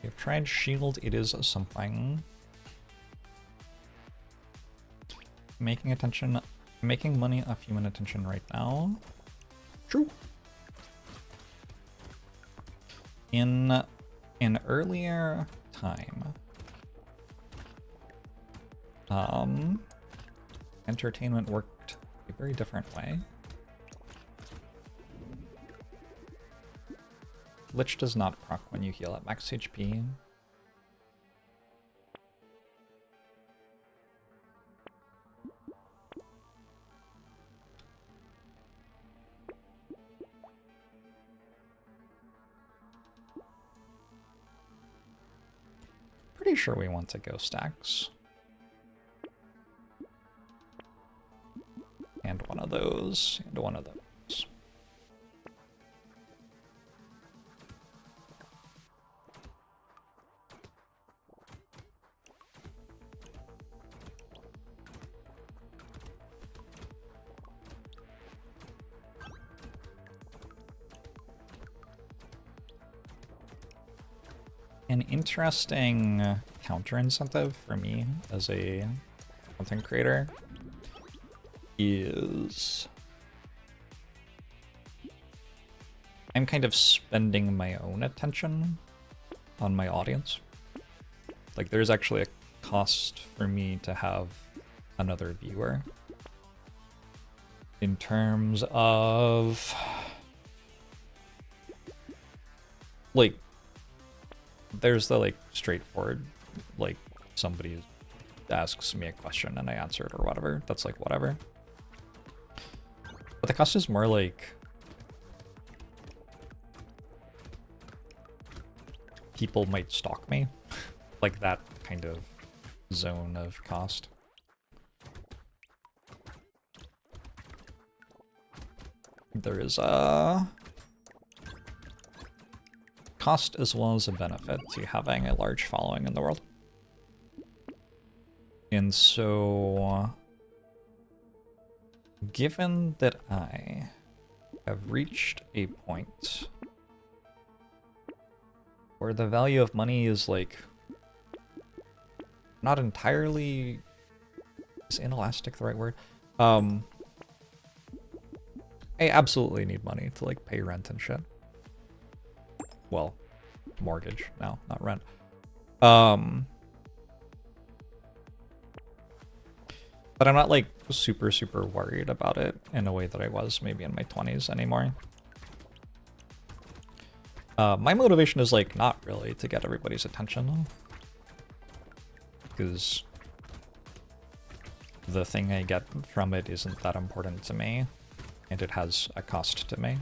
We've tried shield, it is something. Making money off human attention right now. True. In an earlier time, entertainment worked a very different way. Lich does not proc when you heal at max HP. Pretty sure we want to go stacks. And one of those, and one of those. An interesting counter incentive for me as a content creator is I'm kind of spending my own attention on my audience. Like, there's actually a cost for me to have another viewer in terms of like there's the like straightforward, like somebody asks me a question and I answer it or whatever. That's like whatever. But the cost is more like people might stalk me, like that kind of zone of cost. There is a cost as well as a benefit to having a large following in the world. And so, given that I have reached a point where the value of money is like not entirely, is inelastic the right word? I absolutely need money to like pay rent and shit. Well, mortgage now, not rent. But I'm not like super worried about it in a way that I was maybe in my 20s anymore. My motivation is like not really to get everybody's attention, because the thing I get from it isn't that important to me, and it has a cost to me.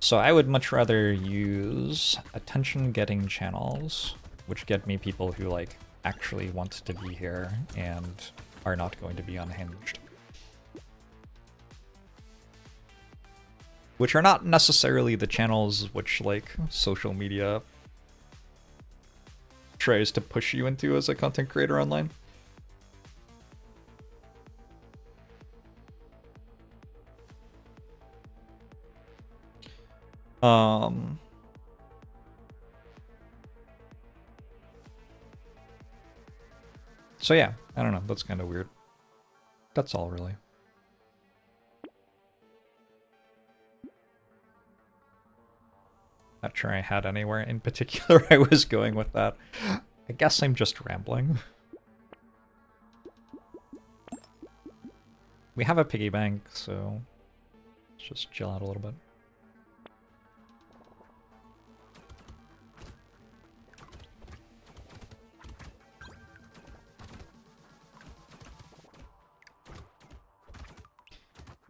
So I would much rather use attention-getting channels, which get me people who like actually want to be here and are not going to be unhinged. Which are not necessarily the channels which like social media tries to push you into as a content creator online. So yeah, I don't know, that's kind of weird. That's all really. Not sure I had anywhere in particular I was going with that. I guess I'm just rambling. We have a piggy bank, so let's just chill out a little bit.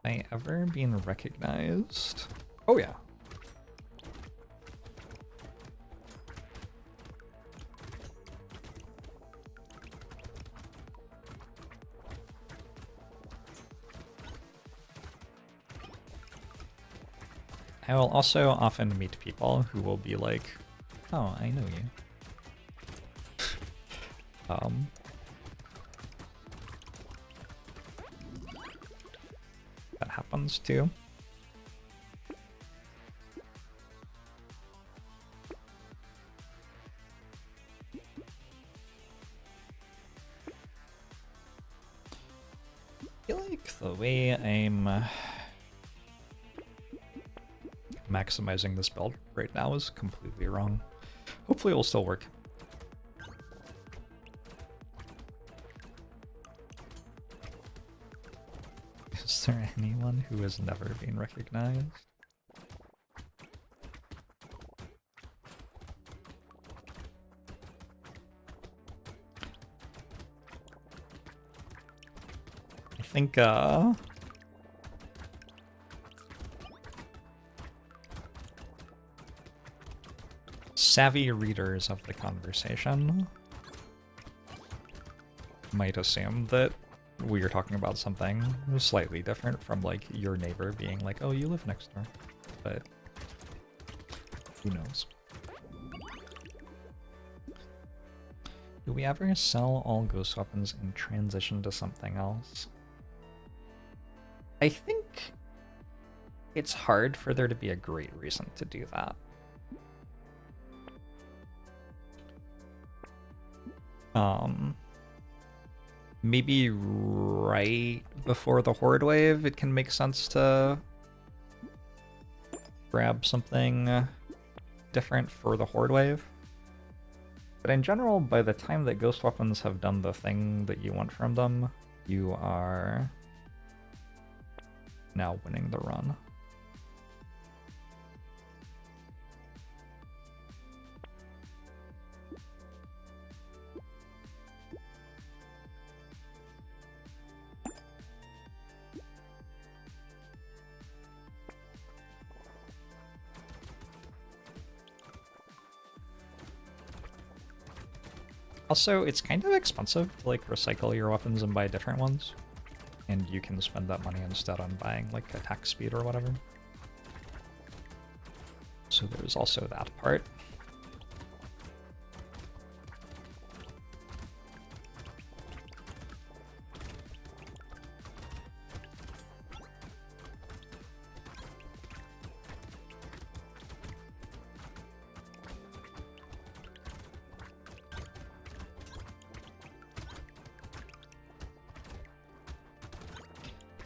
I ever been recognized? Oh yeah. I will also often meet people who will be like, oh, I know you. That happens too. feel like the way I'm maximizing this build right now is completely wrong. Hopefully it will still work. Is there anyone who has never been recognized? I think, savvy readers of the conversation might assume that we are talking about something slightly different from, like, your neighbor being like, oh, you live next door. But who knows? Do we ever sell all ghost weapons and transition to something else? I think it's hard for there to be a great reason to do that. Maybe right before the Horde wave, it can make sense to grab something different for the Horde wave. But in general, by the time that ghost weapons have done the thing that you want from them, you are now winning the run. Also, it's kind of expensive to, like, recycle your weapons and buy different ones. And you can spend that money instead on buying, like, attack speed or whatever. So there's also that part.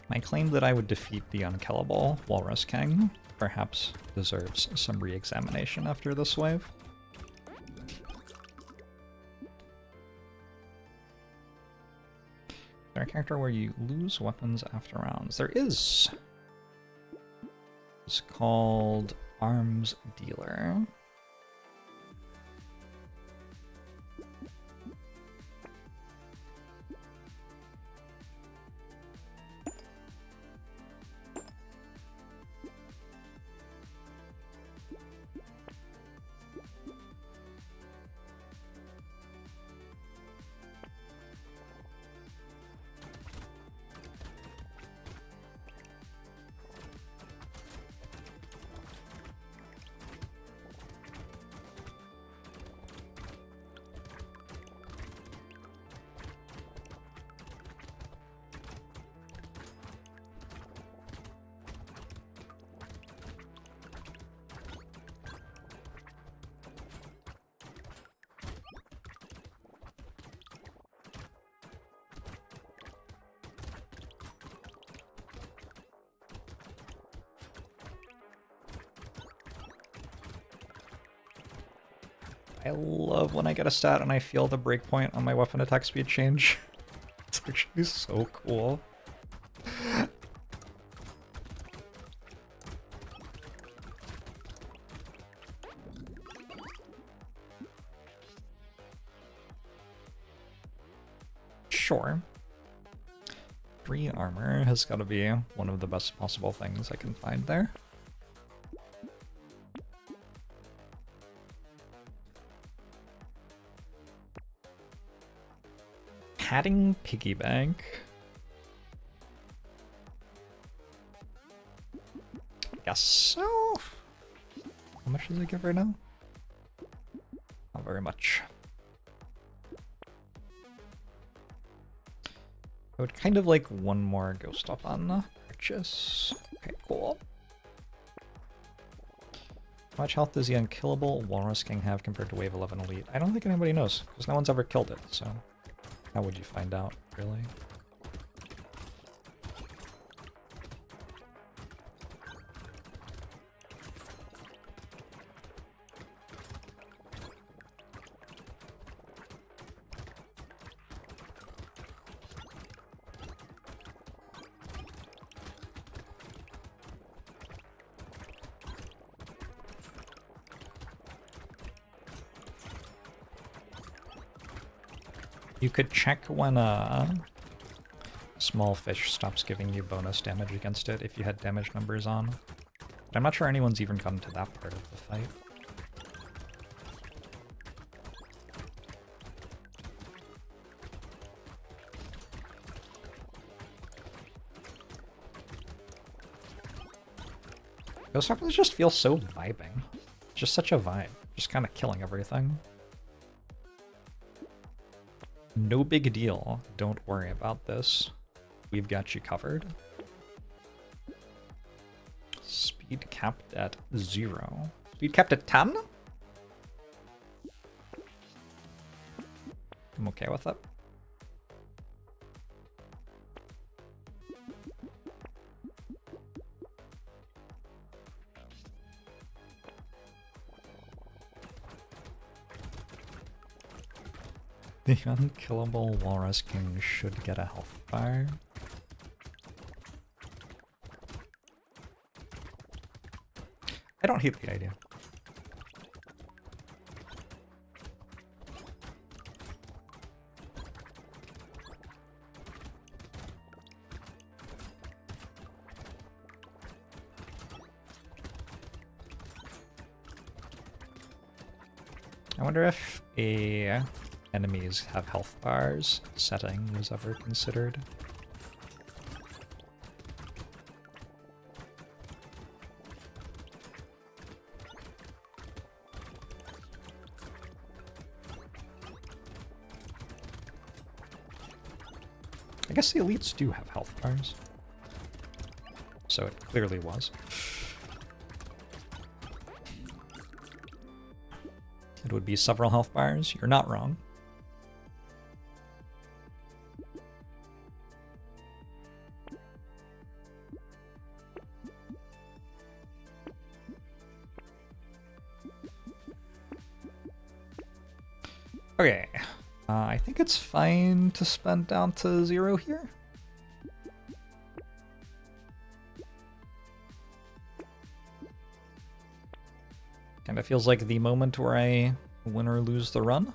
My claim that I would defeat the unkillable Walrus King perhaps deserves some re-examination after this wave. Is there a character where you lose weapons after rounds? There is. It's called Arms Dealer. I love when I get a stat and I feel the breakpoint on my weapon attack speed change. It's actually so cool. Sure. 3 armor has got to be one of the best possible things I can find there. Padding piggy bank. Guess so. How much does it give right now? Not very much. I would kind of like one more ghost up on purchase. Okay, cool. How much health does the unkillable Walrus King have compared to Wave 11 Elite? I don't think anybody knows, because no one's ever killed it, so how would you find out, really? You could check when a small fish stops giving you bonus damage against it if you had damage numbers on. But I'm not sure anyone's even gotten to that part of the fight. Ghost Weapons just feel so vibing. Just such a vibe. Just kind of killing everything. No big deal. Don't worry about this. We've got you covered. Speed capped at 0. Speed capped at 10? I'm okay with it. The unkillable Walrus King should get a health bar. I don't hate the idea. I wonder if enemies have health bars setting was ever considered. I guess the elites do have health bars. So it clearly was. It would be several health bars. You're not wrong. Okay, I think it's fine to spend down to 0 here. Kinda feels like the moment where I win or lose the run.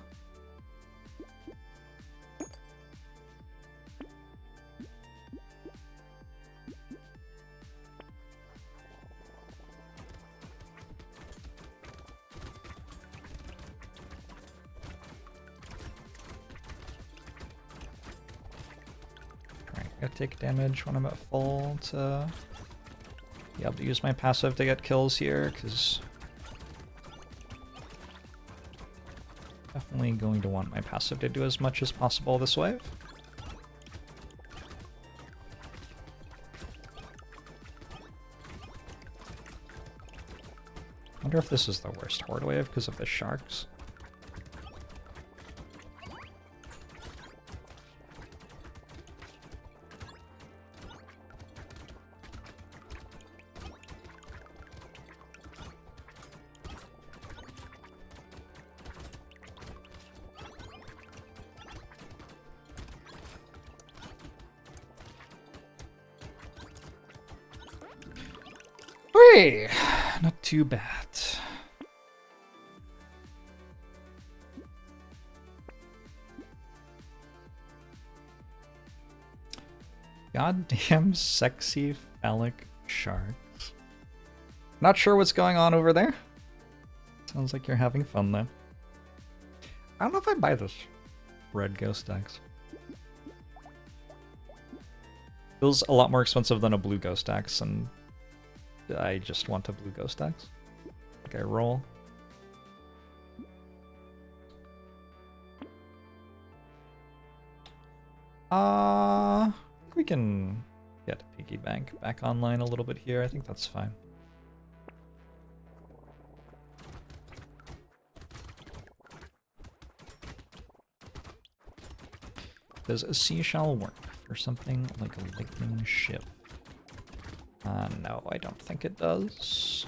I take damage when I'm at full to be able to use my passive to get kills here, because definitely going to want my passive to do as much as possible this wave. I wonder if this is the worst horde wave because of the sharks. Hey, not too bad. Goddamn sexy phallic sharks. Not sure what's going on over there. Sounds like you're having fun though. I don't know if I buy this red ghost X. Feels a lot more expensive than a blue ghost X, and I just want a blue ghost X. Okay, roll. I think we can get Piggy Bank back online a little bit here. I think that's fine. Does a seashell work for something like a lightning ship? No, I don't think it does.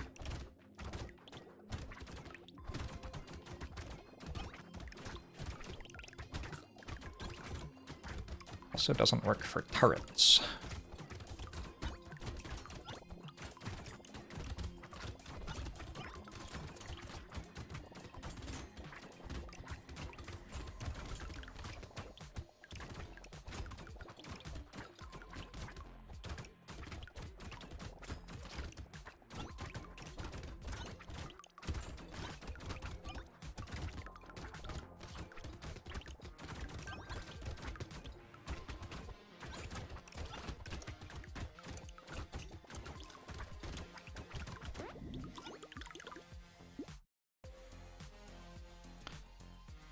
Also doesn't work for turrets.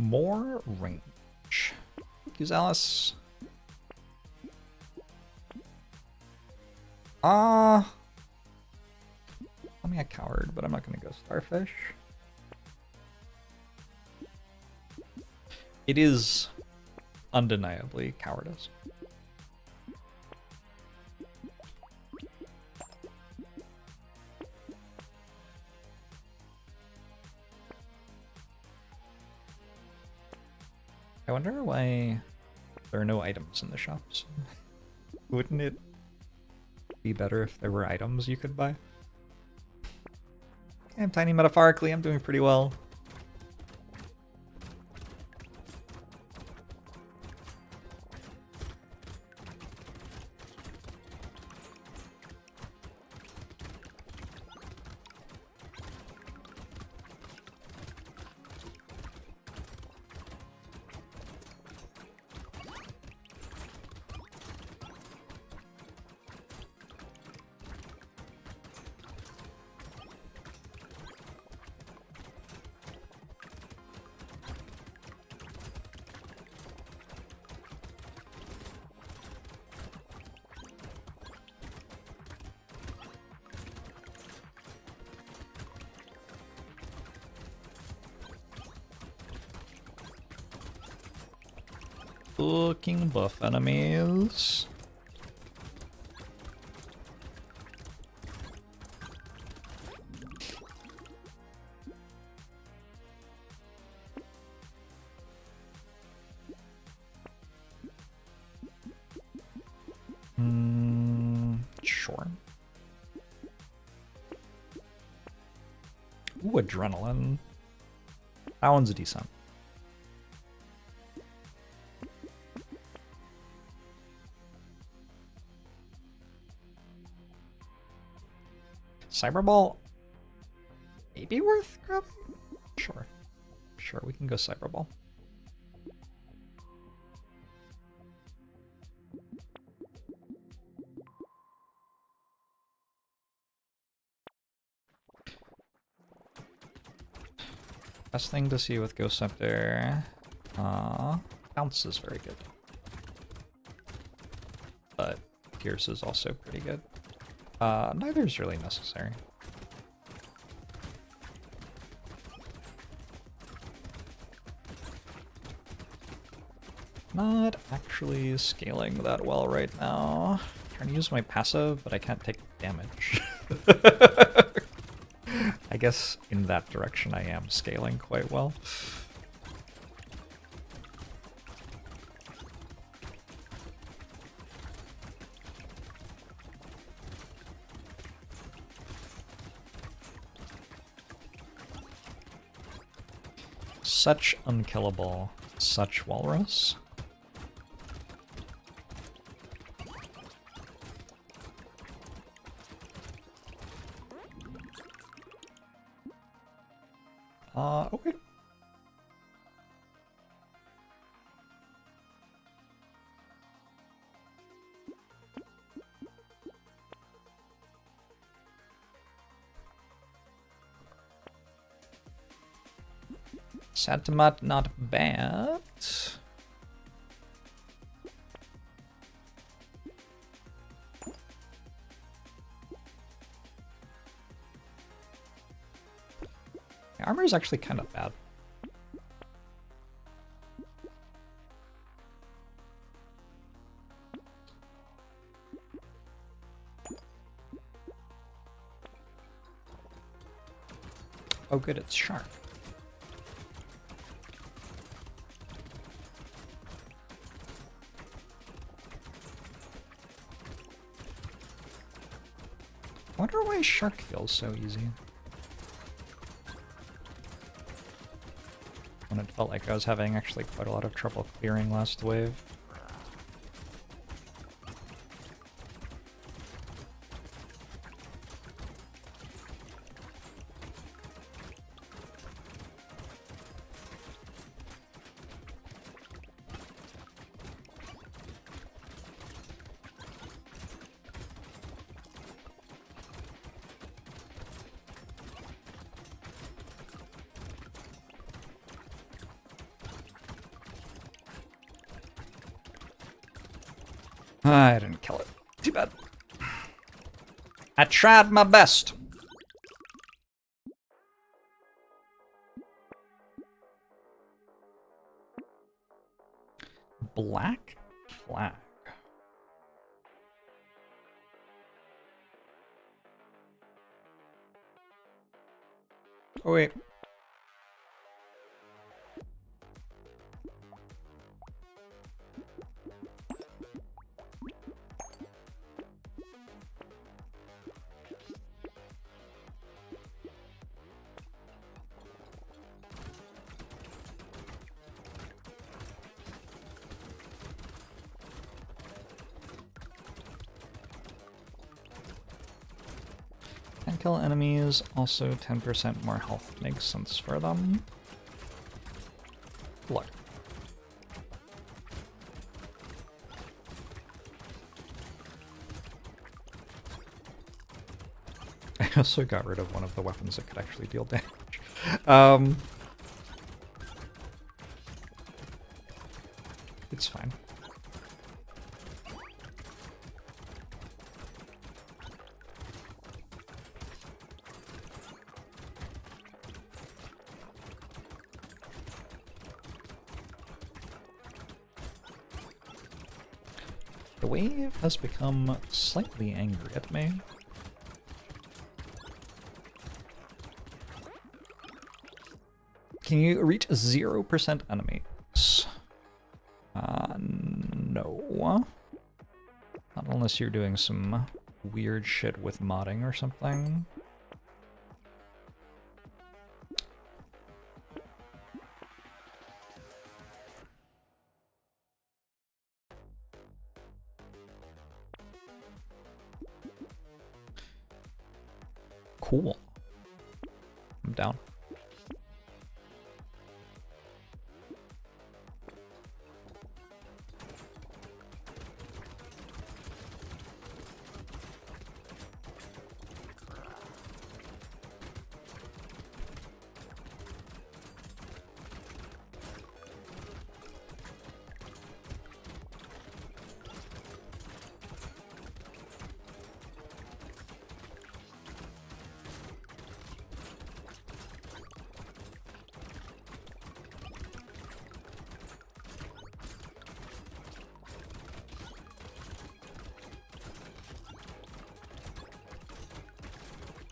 More range. Thank you, Alice. I'm a coward, but I'm not gonna go starfish. It is undeniably cowardice. I wonder why there are no items in the shops. Wouldn't it be better if there were items you could buy? Okay, I'm tiny metaphorically, I'm doing pretty well. Looking buff enemies. Sure. Ooh, adrenaline. That one's decent. Cyberball may be worth grabbing? Sure. Sure, we can go Cyberball. Best thing to see with Ghost Scepter. Bounce is very good. But Pierce is also pretty good. Neither is really necessary. Not actually scaling that well right now. Trying to use my passive, but I can't take damage. I guess in that direction I am scaling quite well. Such unkillable, such walrus. Okay. Satimat, not bad. My armor is actually kind of bad. Oh good, it's sharp. I wonder why shark feels so easy. When it felt like I was having actually quite a lot of trouble clearing last wave. I didn't kill it. Too bad. I tried my best. Black flag. Oh wait. Can kill enemies, also 10% more health makes sense for them. Look. I also got rid of one of the weapons that could actually deal damage. It's fine. The wave has become slightly angry at me. Can you reach 0% enemies? No. Not unless you're doing some weird shit with modding or something. Cool. I'm down.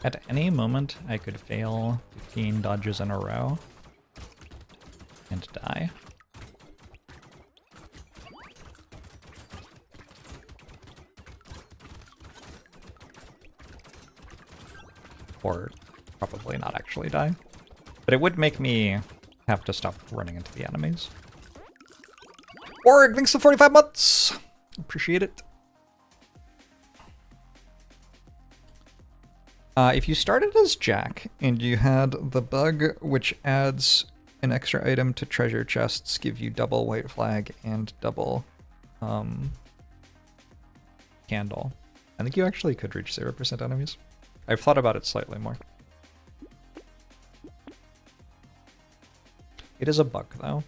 At any moment, I could fail 15 dodges in a row and die. Or probably not actually die. But it would make me have to stop running into the enemies. Org, thanks for 45 months! Appreciate it. If you started as Jack and you had the bug which adds an extra item to treasure chests, give you double white flag and double candle, I think you actually could reach 0% enemies. I've thought about it slightly more. It is a bug though.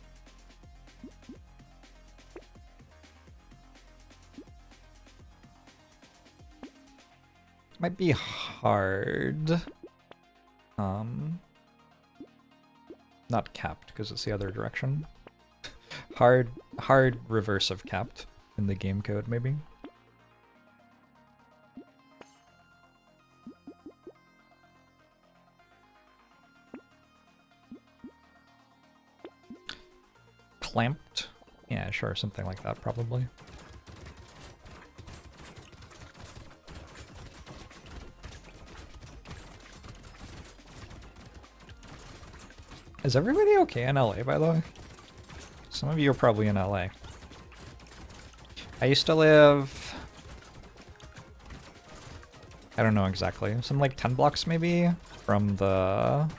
Might be hard. Not capped, because it's the other direction. hard reverse of capped in the game code, maybe. Clamped? Yeah, sure, something like that, probably. Is everybody okay in LA, by the way? Some of you are probably in LA. I used to live... I don't know exactly. Some like 10 blocks maybe from the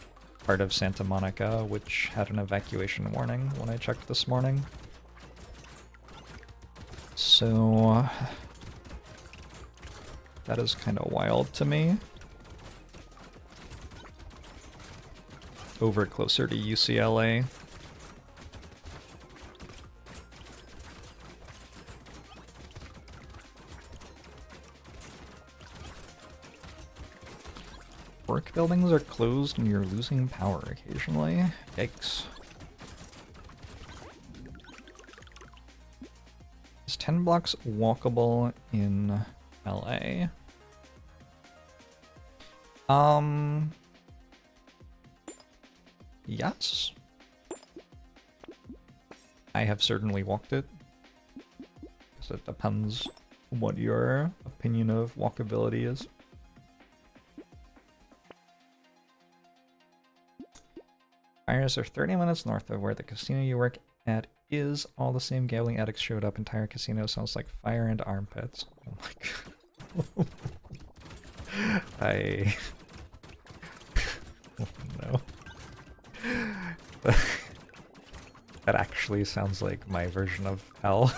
part of Santa Monica which had an evacuation warning when I checked this morning. So... that is kind of wild to me. Over closer to UCLA. buildings are closed and you're losing power occasionally. Yikes. Is 10 blocks walkable in LA? Yes. I have certainly walked it. So it depends what your opinion of walkability is. Fires are 30 minutes north of where the casino you work at is. All the same gambling addicts showed up. Entire casino sounds like fire and armpits. Oh my god. I... oh no. That actually sounds like my version of hell.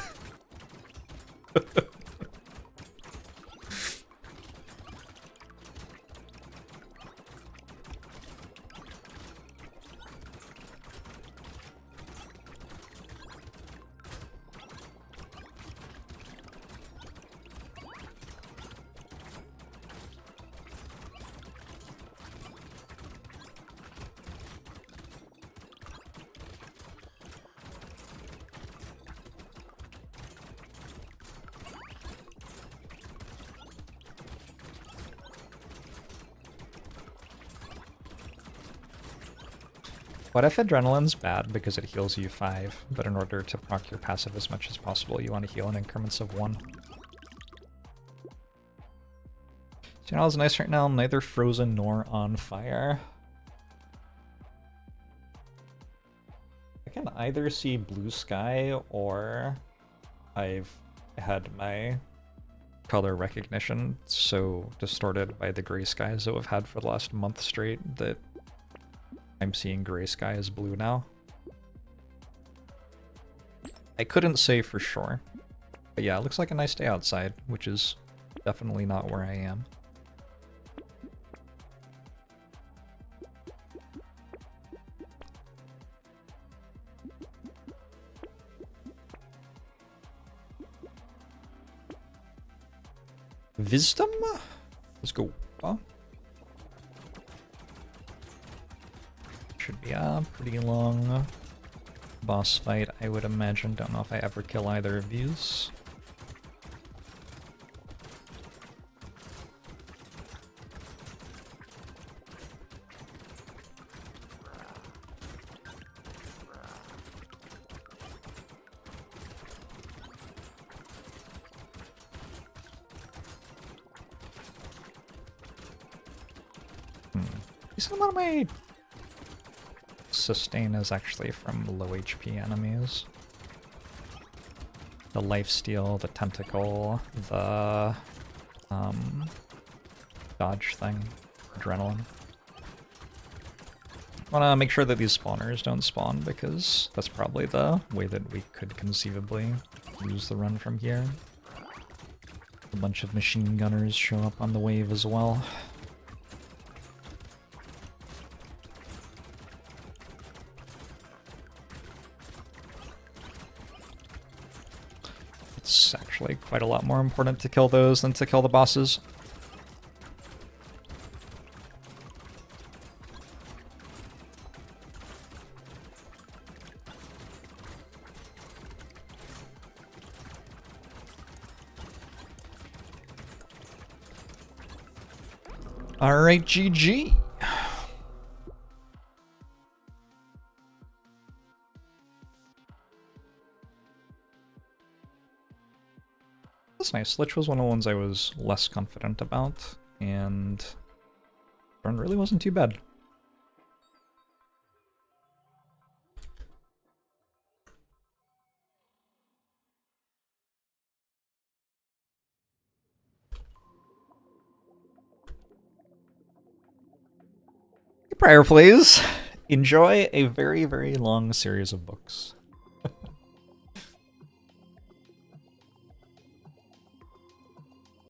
What if adrenaline's bad because it heals you 5, but in order to proc your passive as much as possible, you want to heal in increments of 1? Channel's nice right now, neither frozen nor on fire. I can either see blue sky or I've had my color recognition so distorted by the gray skies that we've had for the last month straight that I'm seeing gray sky as blue now. I couldn't say for sure. But yeah, it looks like a nice day outside, which is definitely not where I am. Wisdom? Let's go. Huh? Should be a pretty long boss fight, I would imagine. Don't know if I ever kill either of these. Decent amount of my sustain is actually from low HP enemies. The lifesteal, the tentacle, the dodge thing, adrenaline. I want to make sure that these spawners don't spawn because that's probably the way that we could conceivably lose the run from here. A bunch of machine gunners show up on the wave as well. It's actually quite a lot more important to kill those than to kill the bosses. Alright, GG. That's nice. Lich was one of the ones I was less confident about, and run really wasn't too bad. Prior, please. Enjoy a very, very long series of books.